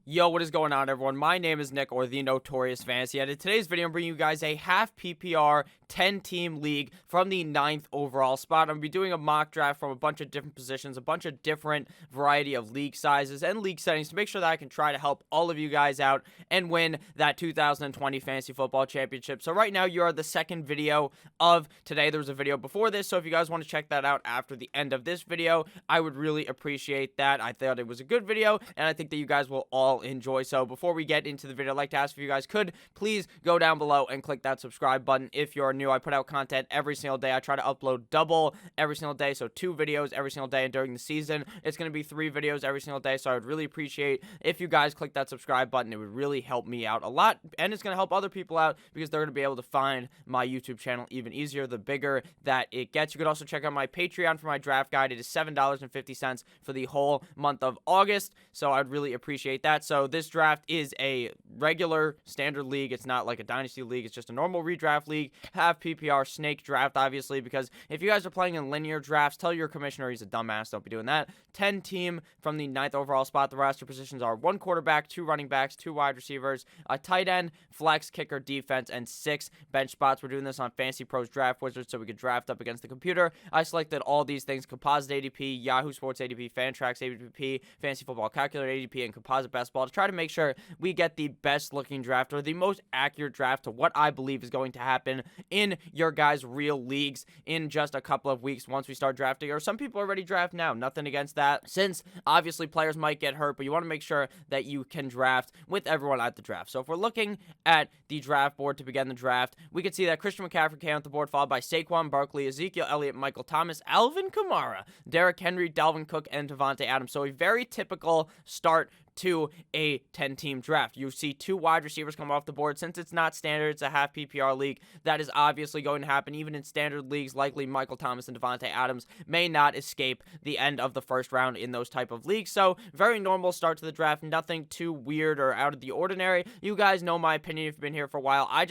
Yo, what is going on, everyone? My name is Nick, or the Notorious Fantasy, and in today's video, I'm bringing you guys a half PPR 10-team league from the 9th overall spot. I'm going to be doing a mock draft from a bunch of different positions, a bunch of different variety of league sizes and league settings to make sure that I can try to help all of you guys out and win that 2020 Fantasy Football Championship. So right now, you are the second video of today. There was a video before this, so if you guys want to check that out after the end of this video, I would really appreciate that. I thought it was a good video, and I think that you guys will all enjoy. So before we get into the video, I'd like to ask if you guys could please go down below and click that subscribe button if you're new. I put out content every single day. I try to upload double every single day, so 2 videos every single day, and during the season it's going to be 3 videos every single day. So I would really appreciate if you guys click that subscribe button. It would really help me out a lot, and it's going to help other people out because they're going to be able to find my YouTube channel even easier the bigger that it gets. You could also check out my Patreon for my draft guide. It is $7.50 for the whole month of August, so I'd really appreciate that. So this draft is a regular standard league. It's not like a dynasty league. It's just a normal redraft league. Half PPR snake draft, obviously, because if you guys are playing in linear drafts, tell your commissioner he's a dumbass. Don't be doing that. 10 team from the 9th overall spot. The roster positions are 1 quarterback, 2 running backs, 2 wide receivers, a tight end, flex, kicker, defense, and 6 bench spots. We're doing this on Fantasy Pros Draft Wizard so we could draft up against the computer. I selected all these things: composite ADP, Yahoo Sports ADP, Fantrax ADP, Fantasy Football Calculator ADP, and composite best ball to try to make sure we get the best looking draft, or the most accurate draft to what I believe is going to happen in your guys' real leagues in just a couple of weeks once we start drafting. Or some people already draft now. Nothing against that, since obviously players might get hurt, but you want to make sure that you can draft with everyone at the draft. So if we're looking at the draft board to begin the draft, we can see that Christian McCaffrey came off the board, followed by Saquon Barkley, Ezekiel Elliott, Michael Thomas, Alvin Kamara, Derrick Henry, Dalvin Cook, and Devontae Adams. So a very typical start to a 10-team draft. You see 2 wide receivers come off the board. Since it's not standard, it's a half PPR league, that is obviously going to happen. Even in standard leagues, likely Michael Thomas and Devontae Adams may not escape the end of the first round in those type of leagues. So very normal start to the draft, nothing too weird or out of the ordinary. You guys know my opinion if you've been here for a while. I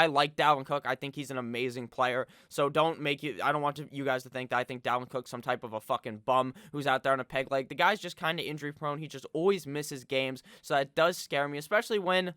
like Dalvin Cook. I think he's an amazing player. So I don't want you guys to think that I think Dalvin Cook's some type of a fucking bum who's out there on a peg leg. The guy's just kind of injury prone. He just always misses games, so that does scare me, especially when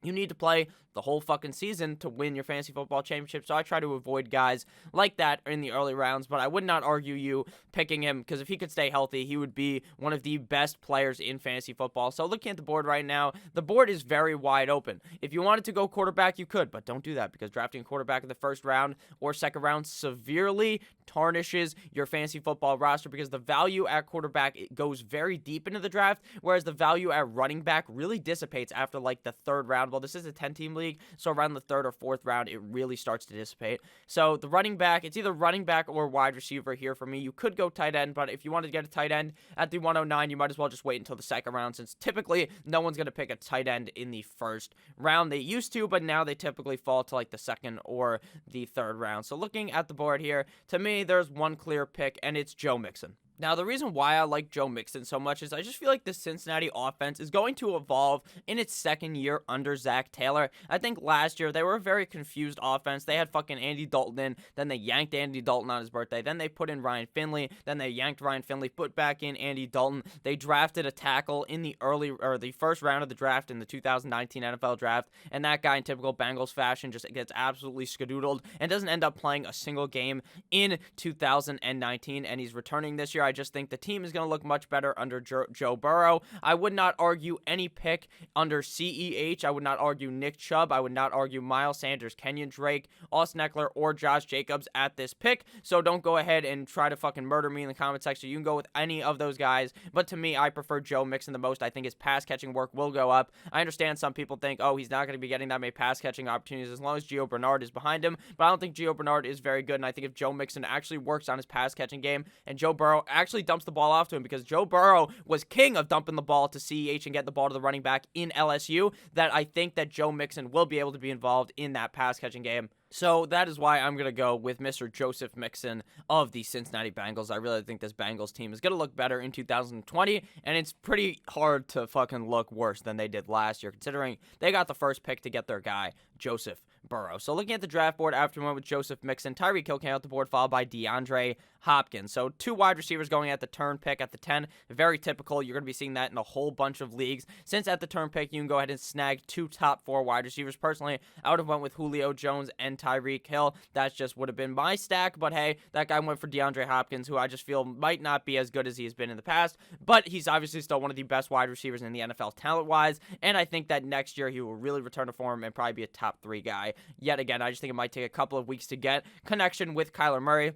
you need to play the whole fucking season to win your fantasy football championship. So I try to avoid guys like that in the early rounds, but I would not argue you picking him, because if he could stay healthy, he would be one of the best players in fantasy football. So looking at the board right now, the board is very wide open. If you wanted to go quarterback, you could, but don't do that, because drafting a quarterback in the first round or second round severely tarnishes your fantasy football roster, because the value at quarterback, it goes very deep into the draft, whereas the value at running back really dissipates after like the 3rd round. Well, this is a 10-team league, so around the 3rd or 4th round, it really starts to dissipate. So the running back, it's either running back or wide receiver here for me. You could go tight end, but if you wanted to get a tight end at the 109, you might as well just wait until the 2nd round, since typically no one's going to pick a tight end in the 1st round. They used to, but now they typically fall to like the 2nd or the 3rd round. So looking at the board here, to me, there's one clear pick, and it's Joe Mixon. Now, the reason why I like Joe Mixon so much is I just feel like the Cincinnati offense is going to evolve in its 2nd year under Zach Taylor. I think last year they were a very confused offense. They had fucking Andy Dalton in, then they yanked Andy Dalton on his birthday, then they put in Ryan Finley, then they yanked Ryan Finley, put back in Andy Dalton. They drafted a tackle in the the 1st round of the draft in the 2019 NFL draft, and that guy in typical Bengals fashion just gets absolutely skadoodled and doesn't end up playing a single game in 2019, and he's returning this year. I just think the team is going to look much better under Joe Burrow. I would not argue any pick under CEH. I would not argue Nick Chubb. I would not argue Miles Sanders, Kenyon Drake, Austin Eckler, or Josh Jacobs at this pick. So don't go ahead and try to fucking murder me in the comment section. You can go with any of those guys, but to me, I prefer Joe Mixon the most. I think his pass catching work will go up. I understand some people think, oh, he's not going to be getting that many pass catching opportunities as long as Gio Bernard is behind him, but I don't think Gio Bernard is very good, and I think if Joe Mixon actually works on his pass catching game and Joe Burrow actually dumps the ball off to him, because Joe Burrow was king of dumping the ball to CEH and get the ball to the running back in LSU, that I think that Joe Mixon will be able to be involved in that pass catching game. So that is why I'm going to go with Mr. Joseph Mixon of the Cincinnati Bengals. I really think this Bengals team is going to look better in 2020, and it's pretty hard to fucking look worse than they did last year, considering they got the 1st pick to get their guy, Joseph Burrow. So looking at the draft board, after we went with Joseph Mixon, Tyreek Hill came out the board, followed by DeAndre Hopkins. So 2 wide receivers going at the turn pick at the 10. Very typical. You're going to be seeing that in a whole bunch of leagues. Since at the turn pick, you can go ahead and snag 2 top 4 wide receivers. Personally, I would have went with Julio Jones and Tyreek Hill. That just would have been my stack. But hey, that guy went for DeAndre Hopkins, who I just feel might not be as good as he has been in the past. But he's obviously still one of the best wide receivers in the NFL talent-wise. And I think that next year he will really return to form and probably be a top 3 guy. Yet again, I just think it might take a couple of weeks to get connection with Kyler Murray.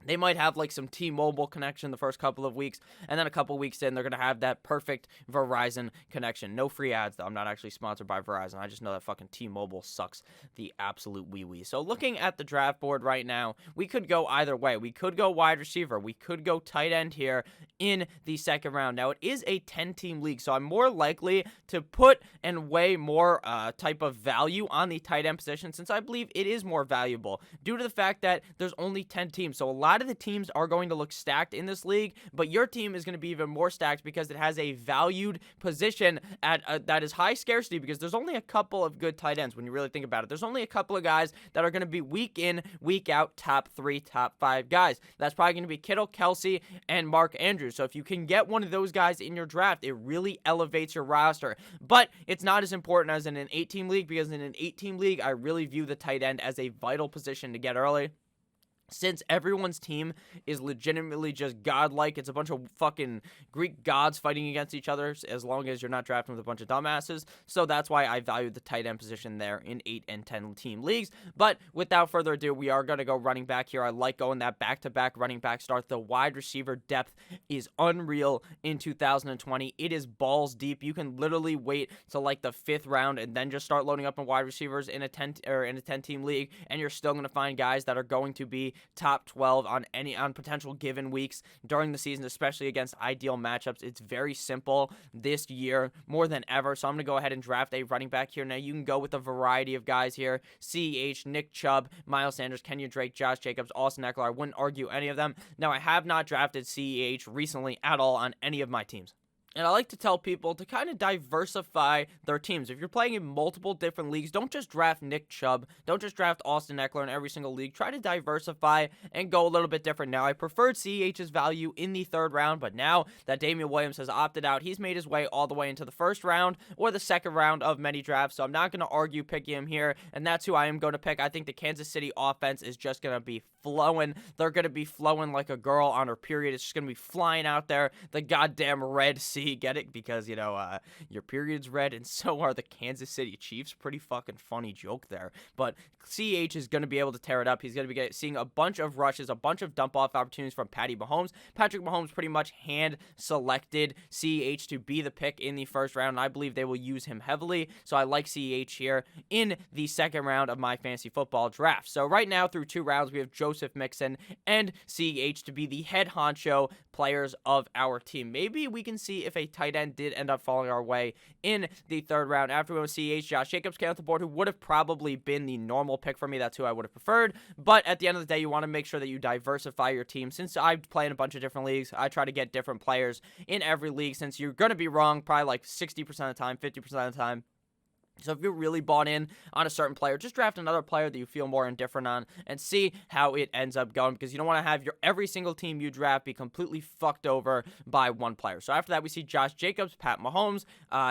They might have like some T-Mobile connection the first couple of weeks, and then a couple weeks in, they're going to have that perfect Verizon connection. No free ads, though. I'm not actually sponsored by Verizon. I just know that fucking T-Mobile sucks the absolute wee-wee. So looking at the draft board right now, we could go either way. We could go wide receiver. We could go tight end here in the second round. Now, it is a 10-team league, so I'm more likely to put and weigh more type of value on the tight end position, since I believe it is more valuable due to the fact that there's only 10 teams. So a lot of the teams are going to look stacked in this league, but your team is going to be even more stacked because it has a valued position at that is high scarcity, because there's only a couple of good tight ends when you really think about it. There's only a couple of guys that are going to be week in, week out, top 3, top 5 guys. That's probably going to be Kittle, Kelsey, and Mark Andrews. So if you can get one of those guys in your draft, it really elevates your roster. But it's not as important as in an 8-team league, because in an 8-team league, I really view the tight end as a vital position to get early. Since everyone's team is legitimately just godlike, it's a bunch of fucking Greek gods fighting against each other, as long as you're not drafting with a bunch of dumbasses. So that's why I value the tight end position there in 8 and 10 team leagues. But without further ado, we are going to go running back here. I like going that back-to-back running back start. The wide receiver depth is unreal in 2020. It is balls deep. You can literally wait till like the 5th round and then just start loading up on wide receivers in a 10-team league, and you're still going to find guys that are going to be top 12 on potential given weeks during the season, especially against ideal matchups. It's very simple this year more than ever. So I'm going to go ahead and draft a running back here. Now you can go with a variety of guys here: CEH, Nick Chubb, Miles Sanders, Kenyon Drake, Josh Jacobs, Austin Eckler. I wouldn't argue any of them. Now, I have not drafted CEH recently at all on any of my teams. And I like to tell people to kind of diversify their teams. If you're playing in multiple different leagues, don't just draft Nick Chubb. Don't just draft Austin Eckler in every single league. Try to diversify and go a little bit different. Now, I preferred CEH's value in the 3rd round, but now that Damian Williams has opted out, he's made his way all the way into the 1st round or the 2nd round of many drafts. So I'm not going to argue picking him here, and that's who I am going to pick. I think the Kansas City offense is just going to be flowing. They're going to be flowing like a girl on her period. It's just going to be flying out there. The goddamn Red Sea. Get it? Because, your period's red, and so are the Kansas City Chiefs. Pretty fucking funny joke there. But CH is going to be able to tear it up. He's going to be seeing a bunch of rushes, a bunch of dump-off opportunities from Patrick Mahomes. Patrick Mahomes pretty much hand-selected CH to be the pick in the 1st round, and I believe they will use him heavily. So I like CH here in the 2nd round of my fantasy football draft. So right now, through 2 rounds, we have Joseph Mixon and CH to be the head honcho players of our team. Maybe we can see if a tight end did end up falling our way in the 3rd round. After we went with CH, Josh Jacobs came off the board, who would have probably been the normal pick for me. That's who I would have preferred. But at the end of the day, you want to make sure that you diversify your team. Since I play in a bunch of different leagues, I try to get different players in every league, since you're going to be wrong probably like 60% of the time, 50% of the time. So if you're really bought in on a certain player, just draft another player that you feel more indifferent on and see how it ends up going, because you don't want to have every single team you draft be completely fucked over by one player. So after that, we see Josh Jacobs, Pat Mahomes,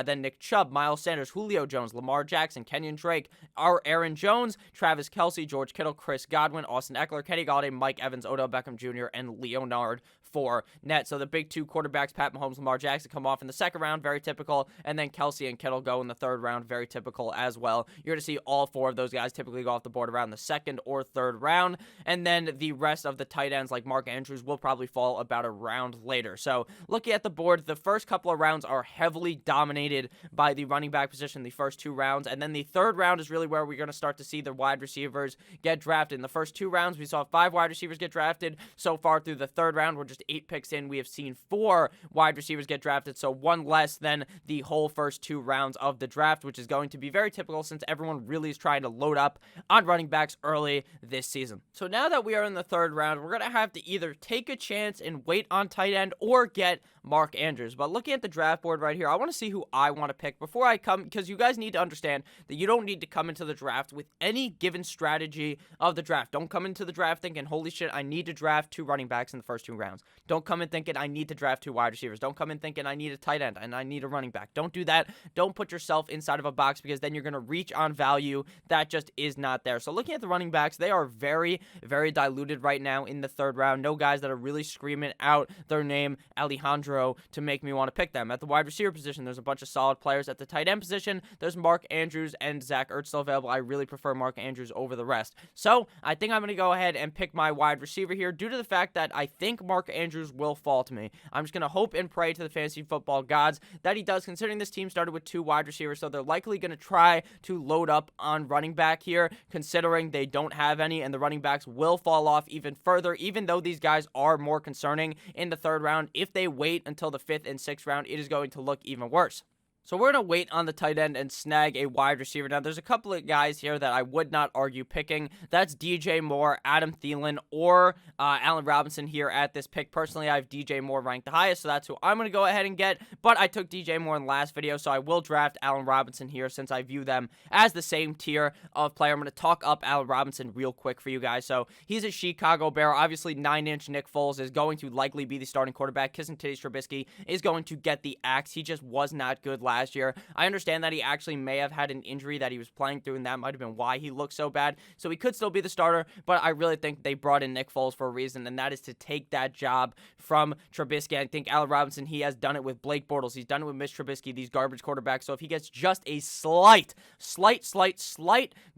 then Nick Chubb, Miles Sanders, Julio Jones, Lamar Jackson, Kenyon Drake, Aaron Jones, Travis Kelsey, George Kittle, Chris Godwin, Austin Eckler, Kenny Golladay, Mike Evans, Odell Beckham Jr., and Leonard Fournette. So the big 2 quarterbacks, Pat Mahomes, Lamar Jackson, come off in the 2nd round, very typical, and then Kelsey and Kittle go in the 3rd round, very typical as well. You're going to see all 4 of those guys typically go off the board around the 2nd or 3rd round, and then the rest of the tight ends like Mark Andrews will probably fall about a round later. So looking at the board, the first couple of rounds are heavily dominated by the running back position, the first 2 rounds, and then the 3rd round is really where we're going to start to see the wide receivers get drafted. In the first 2 rounds, we saw 5 wide receivers get drafted. So far through the 3rd round, we're just 8 picks in, we have seen 4 wide receivers get drafted, so 1 less than the whole first 2 rounds of the draft, which is going to be very typical since everyone really is trying to load up on running backs early this season. So now that we are in the 3rd round, we're going to have to either take a chance and wait on tight end or get Mark Andrews. But looking at the draft board right here, I want to see who I want to pick before I come, because you guys need to understand that you don't need to come into the draft with any given strategy of the draft. Don't come into the draft thinking, holy shit, I need to draft 2 running backs in the first 2 rounds. Don't come in thinking I need to draft 2 wide receivers. Don't come in thinking I need a tight end and I need a running back. Don't do that. Don't put yourself inside of a box, because then you're going to reach on value that just is not there. So looking at the running backs, they are very, very diluted right now in the 3rd round. No guys that are really screaming out their name, Alejandro, to make me want to pick them. At the wide receiver position, there's a bunch of solid players. At the tight end position, there's Mark Andrews and Zach Ertz still available. I really prefer Mark Andrews over the rest. So I think I'm going to go ahead and pick my wide receiver here due to the fact that I think Mark Andrews will fall to me. I'm just going to hope and pray to the fantasy football gods that he does, considering this team started with 2 wide receivers, so they're likely going to try to load up on running back here, considering they don't have any, and the running backs will fall off even further, even though these guys are more concerning in the 3rd round. If they wait until the 5th and 6th round, it is going to look even worse. So we're going to wait on the tight end and snag a wide receiver. Now, there's a couple of guys here that I would not argue picking. That's DJ Moore, Adam Thielen, or Allen Robinson here at this pick. Personally, I have DJ Moore ranked the highest, so that's who I'm going to go ahead and get. But I took DJ Moore in the last video, so I will draft Allen Robinson here since I view them as the same tier of player. I'm going to talk up Allen Robinson real quick for you guys. So he's a Chicago Bear. Obviously, 9-inch Nick Foles is going to likely be the starting quarterback. Kissing Titties Trubisky is going to get the axe. He just was not good last year. I understand that he actually may have had an injury that he was playing through, and that might have been why he looked so bad. So he could still be the starter, but I really think they brought in Nick Foles for a reason, and that is to take that job from Trubisky. I think Allen Robinson, he has done it with Blake Bortles. He's done it with Mitch Trubisky, these garbage quarterbacks. So if he gets just a slight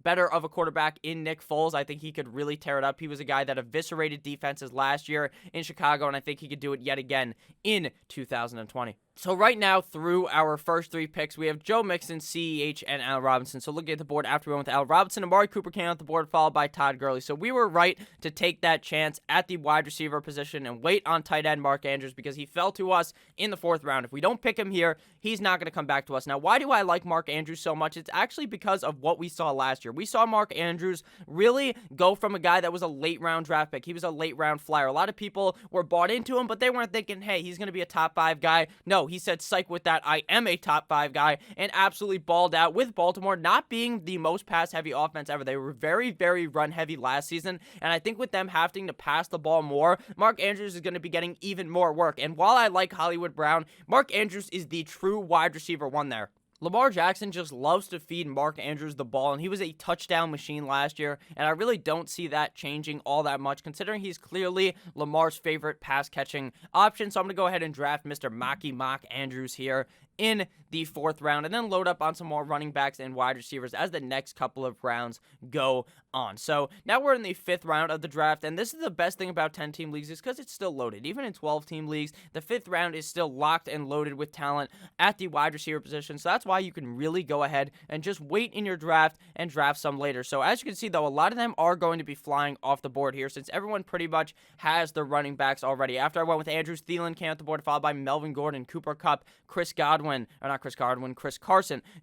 better of a quarterback in Nick Foles, I think he could really tear it up. He was a guy that eviscerated defenses last year in Chicago, and I think he could do it yet again in 2020. So right now, through our first 3 picks, we have Joe Mixon, CEH, and Allen Robinson. So looking at the board, after we went with Allen Robinson, Amari Cooper came off the board, followed by Todd Gurley. So we were right to take that chance at the wide receiver position and wait on tight end Mark Andrews, because he fell to us in the 4th round. If we don't pick him here, he's not going to come back to us. Now, why do I like Mark Andrews so much? It's actually because of what we saw last year. We saw Mark Andrews really go from a guy that was a late-round draft pick. He was a late-round flyer. A lot of people were bought into him, but they weren't thinking, hey, he's going to be a top 5 guy. No, he said, psych with that, I am a top 5 guy, and absolutely balled out with Baltimore not being the most pass-heavy offense ever. They were very, very run-heavy last season, and I think with them having to pass the ball more, Mark Andrews is going to be getting even more work. And while I like Hollywood Brown, Mark Andrews is the true wide receiver 1 there. Lamar Jackson just loves to feed Mark Andrews the ball, and he was a touchdown machine last year, and I really don't see that changing all that much, considering he's clearly Lamar's favorite pass-catching option. So I'm going to go ahead and draft Mr. Mark Andrews here in the 4th round, and then load up on some more running backs and wide receivers as the next couple of rounds go on. So now we're in the 5th round of the draft, and this is the best thing about 10-team leagues is because it's still loaded. Even in 12-team leagues, the 5th round is still locked and loaded with talent at the wide receiver position. So that's why you can really go ahead and just wait in your draft and draft some later. So as you can see, though, a lot of them are going to be flying off the board here since everyone pretty much has their running backs already. After I went with Andrews, Thielen came off the board, followed by Melvin Gordon, Cooper Kupp, Chris Carson,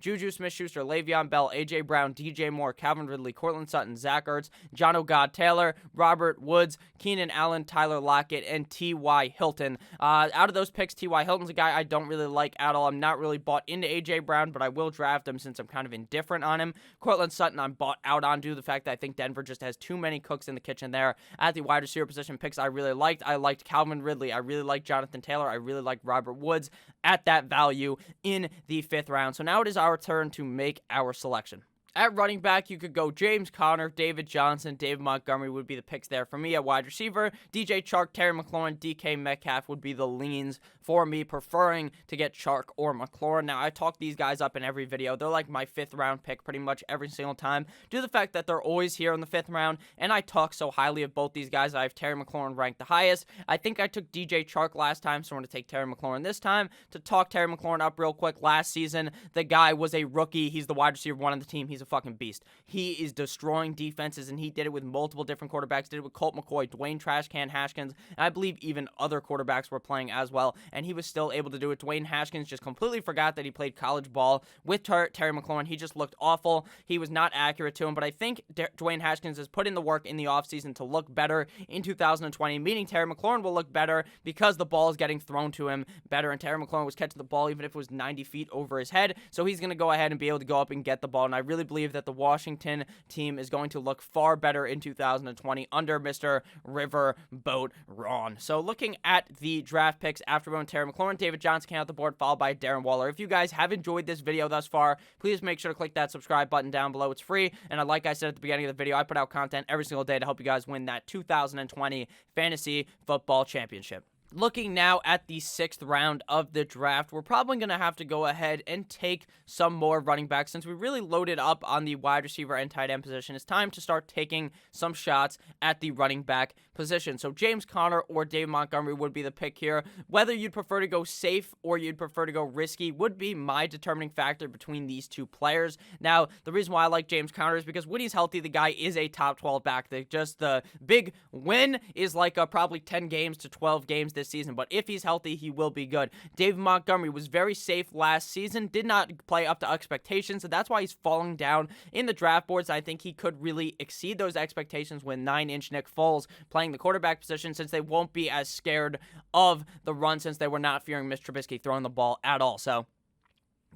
Juju Smith-Schuster, Le'Veon Bell, A.J. Brown, DJ Moore, Calvin Ridley, Cortland Sutton, Zach Ertz, John Taylor, Robert Woods, Keenan Allen, Tyler Lockett, and T.Y. Hilton. Out of those picks, T.Y. Hilton's a guy I don't really like at all. I'm not really bought into A.J. Brown, but I will draft him since I'm kind of indifferent on him. Cortland Sutton, I'm bought out on due to the fact that I think Denver just has too many cooks in the kitchen there. At the wide receiver position picks I really liked. I liked Calvin Ridley. I really liked Jonathan Taylor. I really liked Robert Woods at that value in the 5th round. So now it is our turn to make our selection. At running back, you could go James Conner, David Johnson, David Montgomery would be the picks there for me. At wide receiver, DJ Chark, Terry McLaurin, DK Metcalf would be the leans for me preferring to get Chark or Mclaurin. Now, I talk these guys up in every video. They're like my 5th round pick pretty much every single time due to the fact that they're always here in the 5th round, and I talk so highly of both these guys. I have Terry McLaurin ranked the highest. I think I took DJ Chark last time, so I'm going to take Terry McLaurin this time. To talk Terry McLaurin up real quick, last season, the guy was a rookie. He's the wide receiver 1 on the team. He's a fucking beast. He is destroying defenses, and he did it with multiple different quarterbacks. Did it with Colt McCoy, Dwayne Trashcan Haskins, and I believe even other quarterbacks were playing as well, and he was still able to do it. Dwayne Haskins just completely forgot that he played college ball with Terry McLaurin. He just looked awful. He was not accurate to him, but I think Dwayne Haskins has put in the work in the offseason to look better in 2020, meaning Terry McLaurin will look better because the ball is getting thrown to him better, and Terry McLaurin was catching the ball even if it was 90 feet over his head, so he's going to go ahead and be able to go up and get the ball, and I really believe that the Washington team is going to look far better in 2020 under Mr. Riverboat Ron. So looking at the draft picks after going Terry McLaurin, David Johnson came out the board, followed by Darren Waller. If you guys have enjoyed this video thus far, please make sure to click that subscribe button down below. It's free, and like I said at the beginning of the video, I put out content every single day to help you guys win that 2020 Fantasy Football Championship. Looking now at the 6th round of the draft, we're probably going to have to go ahead and take some more running backs. Since we really loaded up on the wide receiver and tight end position, it's time to start taking some shots at the running back position. So James Conner or David Montgomery would be the pick here. Whether you'd prefer to go safe or you'd prefer to go risky would be my determining factor between these two players. Now, the reason why I like James Conner is because when he's healthy, the guy is a top 12 back. The big win is like probably 10 games to 12 games this season, but if he's healthy, he will be good. David Montgomery was very safe last season, did not play up to expectations, so that's why he's falling down in the draft boards. I think he could really exceed those expectations with 9-inch Nick Foles playing the quarterback position, since they won't be as scared of the run, since they were not fearing Mitch Trubisky throwing the ball at all. So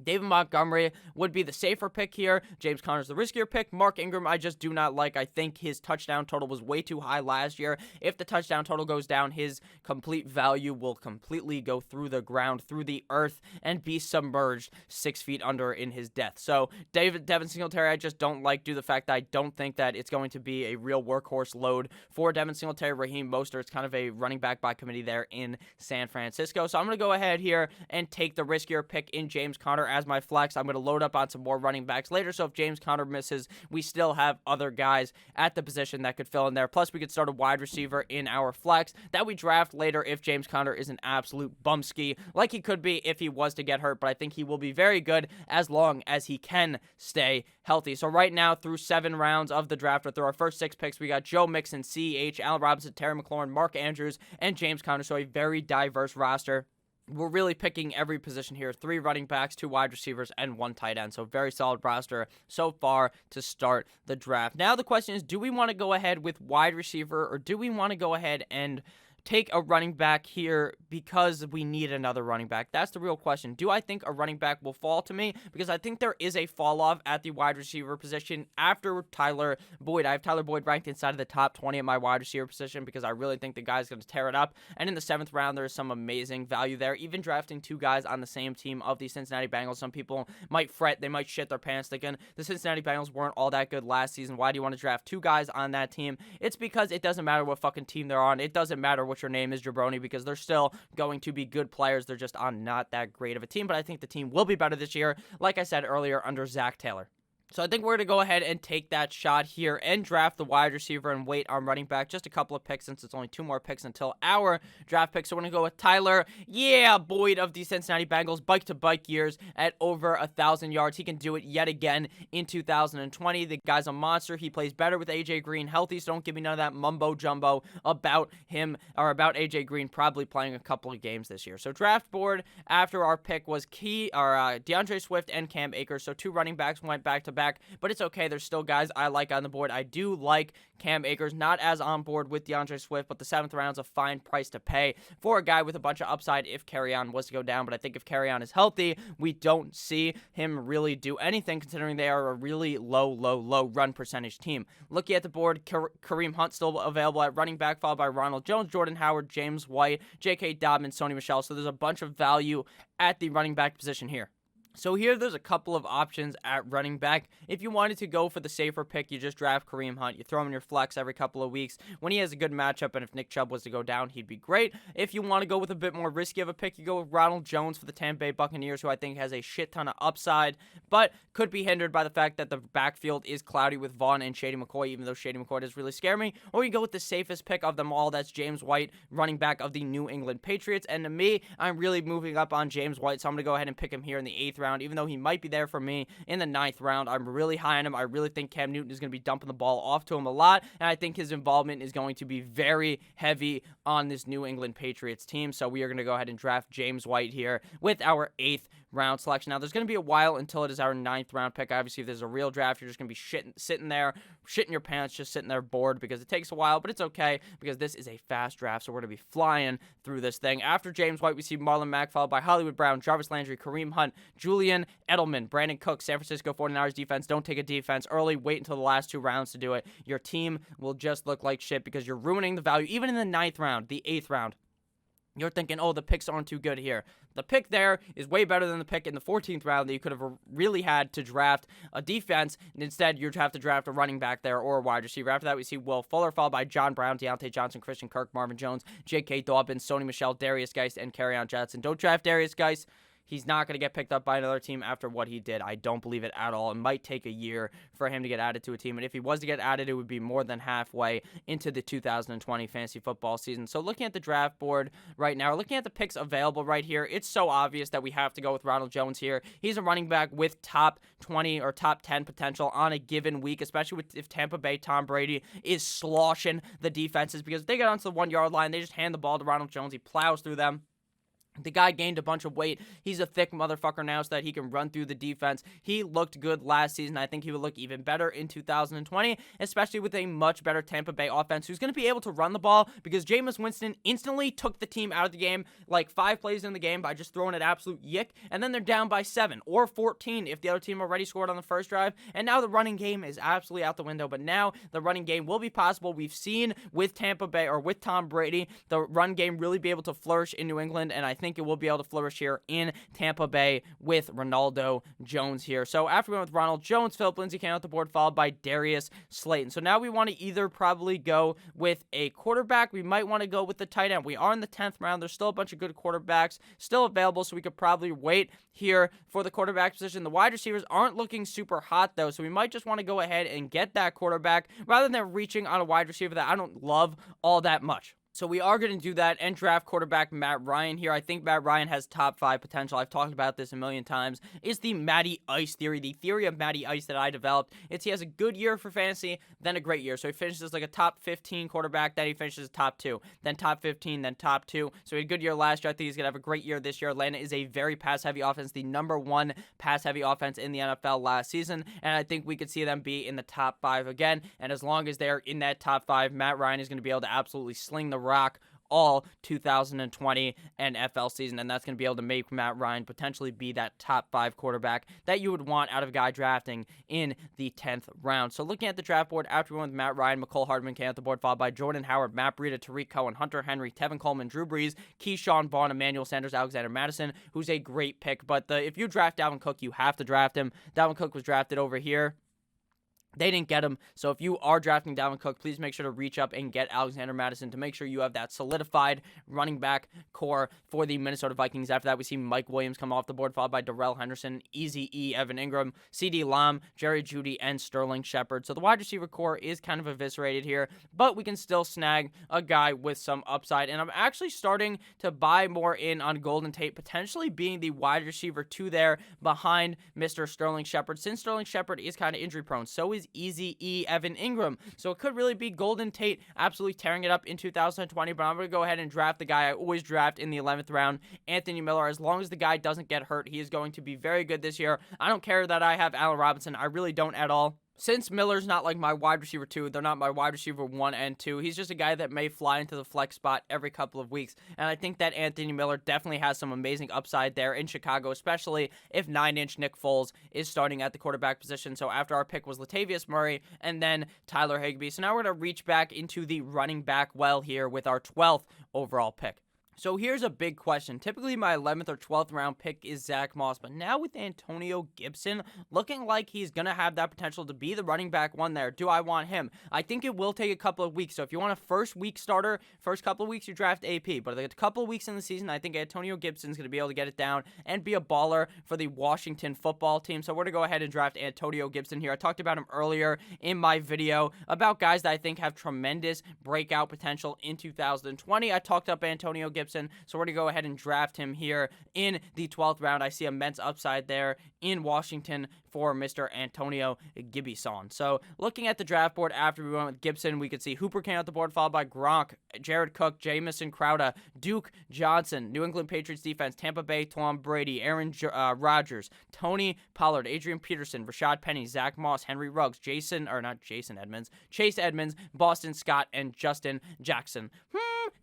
David Montgomery would be the safer pick here. James Conner's the riskier pick. Mark Ingram, I just do not like. I think his touchdown total was way too high last year. If the touchdown total goes down, his complete value will completely go through the ground, through the earth, and be submerged 6 feet under in his death. So Devin Singletary, I just don't like due to the fact that I don't think that it's going to be a real workhorse load for Devin Singletary. Raheem Mostert's kind of a running back by committee there in San Francisco. So I'm going to go ahead here and take the riskier pick in James Conner as my flex. I'm going to load up on some more running backs later, so if James Conner misses, we still have other guys at the position that could fill in there. Plus, we could start a wide receiver in our flex that we draft later if James Conner is an absolute bumski, like he could be if he was to get hurt, but I think he will be very good as long as he can stay healthy. So right now, through 7 rounds of the draft, or through our first 6 picks, we got Joe Mixon, C.H., Allen Robinson, Terry McLaurin, Mark Andrews, and James Conner, so a very diverse roster. We're really picking every position here. 3 running backs, 2 wide receivers, and 1 tight end. So very solid roster so far to start the draft. Now the question is, do we want to go ahead with wide receiver, or do we want to go ahead and take a running back here because we need another running back? That's the real question. Do I think a running back will fall to me? Because I think there is a fall off at the wide receiver position after Tyler Boyd. I have Tyler Boyd ranked inside of the top 20 at my wide receiver position because I really think the guy's going to tear it up. And in the 7th round, there's some amazing value there. Even drafting 2 guys on the same team of the Cincinnati Bengals, some people might fret. They might shit their pants thinking the Cincinnati Bengals weren't all that good last season. Why do you want to draft 2 guys on that team? It's because it doesn't matter what fucking team they're on. It doesn't matter what your name is, Jabroni, because they're still going to be good players. They're just on not that great of a team, but I think the team will be better this year, like I said earlier, under Zach Taylor. So I think we're going to go ahead and take that shot here and draft the wide receiver and wait on running back. Just a couple of picks since it's only 2 more picks until our draft pick. So we're going to go with Tyler, Boyd of the Cincinnati Bengals, bike-to-bike years at over 1,000 yards. He can do it yet again in 2020. The guy's a monster. He plays better with A.J. Green healthy, so don't give me none of that mumbo-jumbo about him or about A.J. Green probably playing a couple of games this year. So draft board after our pick was DeAndre Swift and Cam Akers. So 2 running backs went back-to-back. But it's okay. There's still guys I like on the board. I do like Cam Akers, not as on board with DeAndre Swift, but the 7th round's a fine price to pay for a guy with a bunch of upside if Kerryon was to go down. But I think if Kerryon is healthy, we don't see him really do anything, considering they are a really low run percentage team. Looking at the board, Kareem Hunt still available at running back, followed by Ronald Jones, Jordan Howard, James White, J.K. Dobbins, Sony Michel. So there's a bunch of value at the running back position here. So here, there's a couple of options at running back. If you wanted to go for the safer pick, you just draft Kareem Hunt. You throw him in your flex every couple of weeks when he has a good matchup, and if Nick Chubb was to go down, he'd be great. If you want to go with a bit more risky of a pick, you go with Ronald Jones for the Tampa Bay Buccaneers, who I think has a shit ton of upside, but could be hindered by the fact that the backfield is cloudy with Vaughn and Shady McCoy, even though Shady McCoy does really scare me. Or you go with the safest pick of them all, that's James White, running back of the New England Patriots. And to me, I'm really moving up on James White, so I'm going to go ahead and pick him here in the 8th round, even though he might be there for me in the 9th round. I'm really high on him. I really think Cam Newton is going to be dumping the ball off to him a lot, and I think his involvement is going to be very heavy on this New England Patriots team. So we are going to go ahead and draft James White here with our 8th round selection. Now, there's going to be a while until it is our 9th round pick. Obviously, if there's a real draft, you're just going to be sitting there, shitting your pants, just sitting there bored because it takes a while, but it's okay because this is a fast draft, so we're going to be flying through this thing. After James White, we see Marlon Mack, followed by Hollywood Brown, Jarvis Landry, Kareem Hunt, Julian Edelman, Brandon Cooks, San Francisco 49ers defense. Don't take a defense early. Wait until the last 2 rounds to do it. Your team will just look like shit because you're ruining the value. Even in the 9th round, the 8th round, you're thinking, oh, the picks aren't too good here. The pick there is way better than the pick in the 14th round that you could have really had to draft a defense. And instead, you have to draft a running back there or a wide receiver. After that, we see Will Fuller, followed by John Brown, Deontay Johnson, Christian Kirk, Marvin Jones, J.K. Dobbins, Sony Michel, Darius Geist, and Kerryon Johnson. Don't draft Darius Geist. He's not going to get picked up by another team after what he did. I don't believe it at all. It might take a year for him to get added to a team. And if he was to get added, it would be more than halfway into the 2020 fantasy football season. So looking at the draft board right now, looking at the picks available right here, it's so obvious that we have to go with Ronald Jones here. He's a running back with top 20 or top 10 potential on a given week, especially if Tampa Bay Tom Brady is sloshing the defenses, because if they get onto the 1-yard line, they just hand the ball to Ronald Jones. He plows through them. The guy gained a bunch of weight. He's a thick motherfucker now so that he can run through the defense. He looked good last season. I think he will look even better in 2020, especially with a much better Tampa Bay offense who's going to be able to run the ball, because Jameis Winston instantly took the team out of the game like 5 plays in the game by just throwing an absolute yick, and then they're down by 7 or 14 if the other team already scored on the first drive, and now the running game is absolutely out the window. But now the running game will be possible. We've seen with Tampa Bay, or with Tom Brady, the run game really be able to flourish in New England, and I think it will be able to flourish here in Tampa Bay with Ronaldo Jones here. So after we went with Ronald Jones, Philip Lindsay came out the board, followed by Darius Slayton. So now we want to either probably go with a quarterback. We might want to go with the tight end. We are in the 10th round. There's still a bunch of good quarterbacks still available, so we could probably wait here for the quarterback position. The wide receivers aren't looking super hot, though, so we might just want to go ahead and get that quarterback rather than reaching on a wide receiver that I don't love all that much. So we are going to do that and draft quarterback Matt Ryan here. I think Matt Ryan has top 5 potential. I've talked about this a million times. It's the Matty Ice theory, the theory of Matty Ice that I developed. It's he has a good year for fantasy, then a great year. So he finishes like a top 15 quarterback, then he finishes top 2, then top 15, then top 2. So he had a good year last year. I think he's going to have a great year this year. Atlanta is a very pass-heavy offense, the number 1 pass-heavy offense in the NFL last season, and I think we could see them be in the top 5 again. And as long as they're in that top 5, Matt Ryan is going to be able to absolutely sling the rock all 2020 NFL season, and that's going to be able to make Matt Ryan potentially be that top 5 quarterback that you would want out of a guy drafting in the 10th round. So looking at the draft board, after we went with Matt Ryan, McCole Hardman came out the board, followed by Jordan Howard, Matt Breida, Tariq Cohen, Hunter Henry, Tevin Coleman, Drew Brees, Keyshawn Vaughn, Emmanuel Sanders, Alexander Madison, who's a great pick. But if you draft Dalvin Cook, you have to draft him. Dalvin Cook was drafted over here. They didn't get him, so if you are drafting Dalvin Cook, please make sure to reach up and get Alexander Madison to make sure you have that solidified running back core for the Minnesota Vikings. After that, we see Mike Williams come off the board, followed by Darrell Henderson, Eazy-E, Evan Ingram, CeeDee Lamb, Jerry Jeudy, and Sterling Shepard. So the wide receiver core is kind of eviscerated here, but we can still snag a guy with some upside, and I'm actually starting to buy more in on Golden Tate potentially being the wide receiver 2 there behind Mr. Sterling Shepard, since Sterling Shepard is kind of injury prone. So is Eazy-E, Evan Ingram. So it could really be Golden Tate absolutely tearing it up in 2020, but I'm going to go ahead and draft the guy I always draft in the 11th round, Anthony Miller. As long as the guy doesn't get hurt, he is going to be very good this year. I don't care that I have Allen Robinson. I really don't at all. Since Miller's not like my wide receiver 2, they're not my wide receiver 1 and 2. He's just a guy that may fly into the flex spot every couple of weeks. And I think that Anthony Miller definitely has some amazing upside there in Chicago, especially if 9-inch Nick Foles is starting at the quarterback position. So after our pick was Latavius Murray and then Tyler Higbee. So now we're going to reach back into the running back well here with our 12th overall pick. So here's a big question. Typically, my 11th or 12th round pick is Zach Moss, but now with Antonio Gibson looking like he's going to have that potential to be the running back one there, do I want him? I think it will take a couple of weeks. So if you want a first week starter, first couple of weeks you draft AP, but a couple of weeks in the season, I think Antonio Gibson's going to be able to get it down and be a baller for the Washington football team. So we're going to go ahead and draft Antonio Gibson here. I talked about him earlier in my video about guys that I think have tremendous breakout potential in 2020. I talked up Antonio Gibson. So we're going to go ahead and draft him here in the 12th round. I see immense upside there in Washington for Mr. Antonio Gibson. So looking at the draft board after we went with Gibson, we could see Hooper came out the board, followed by Gronk, Jared Cook, Jamison Crowder, Duke Johnson, New England Patriots defense, Tampa Bay, Tom Brady, Aaron Rodgers, Tony Pollard, Adrian Peterson, Rashad Penny, Zach Moss, Henry Ruggs, Chase Edmonds, Boston Scott, and Justin Jackson.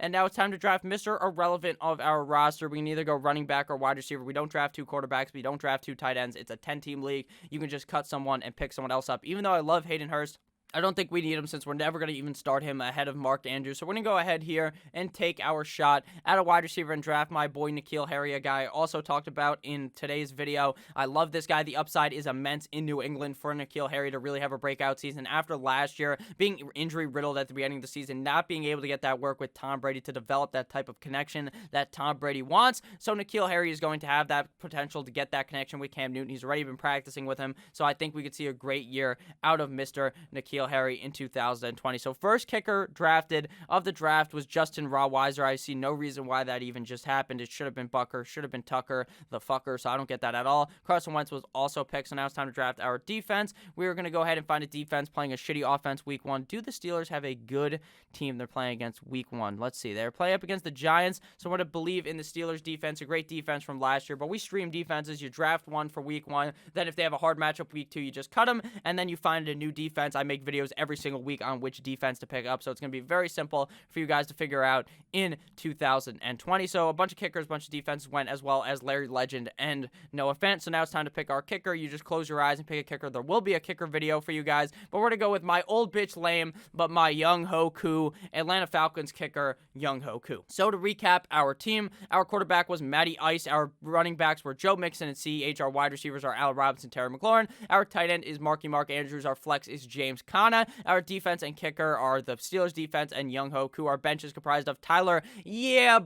And now it's time to draft Mr. Irrelevant of our roster. We can either go running back or wide receiver. We don't draft 2 quarterbacks. We don't draft 2 tight ends. It's a 10-team league. You can just cut someone and pick someone else up. Even though I love Hayden Hurst, I don't think we need him since we're never going to even start him ahead of Mark Andrews. So we're going to go ahead here and take our shot at a wide receiver and draft my boy N'Keal Harry, a guy I also talked about in today's video. I love this guy. The upside is immense in New England for N'Keal Harry to really have a breakout season after last year being injury-riddled at the beginning of the season, not being able to get that work with Tom Brady to develop that type of connection that Tom Brady wants. So N'Keal Harry is going to have that potential to get that connection with Cam Newton. He's already been practicing with him. So I think we could see a great year out of Mr. N'Keal Harry in 2020. So first kicker drafted of the draft was Justin Raweiser. I see no reason why that even just happened. It should have been Bucker, should have been Tucker, the fucker, so I don't get that at all. Carson Wentz was also picked, so now it's time to draft our defense. We are going to go ahead and find a defense playing a shitty offense week 1. Do the Steelers have a good team they're playing against week 1? Let's see. They're playing up against the Giants, so I'm going to believe in the Steelers defense, a great defense from last year, but we stream defenses. You draft one for week 1, then if they have a hard matchup week 2, you just cut them, and then you find a new defense. I make videos every single week on which defense to pick up, so it's going to be very simple for you guys to figure out in 2020. So a bunch of kickers, a bunch of defenses went, as well as Larry Legend and Noah Fant. So now it's time to pick our kicker. You just close your eyes and pick a kicker. There will be a kicker video for you guys, but we're going to go with my old bitch lame, but my Young Ho Koo, Atlanta Falcons kicker, Young Ho Koo. So to recap our team, our quarterback was Matty Ice. Our running backs were Joe Mixon and CEH. Our wide receivers are Al Robinson, Terry McLaurin. Our tight end is Mark Andrews. Our flex is James Conner. Our defense and kicker are the Steelers defense and Young Ho Koo. Our bench is comprised of Tyler,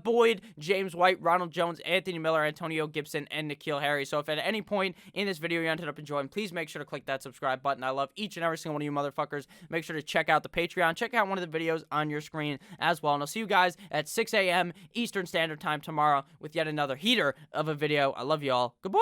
Boyd, James White, Ronald Jones, Anthony Miller, Antonio Gibson, and N'Keal Harry. So if at any point in this video you ended up enjoying, please make sure to click that subscribe button. I love each and every single one of you motherfuckers. Make sure to check out the Patreon. Check out one of the videos on your screen as well. And I'll see you guys at 6 a.m. Eastern Standard Time tomorrow with yet another heater of a video. I love you all. Good boy.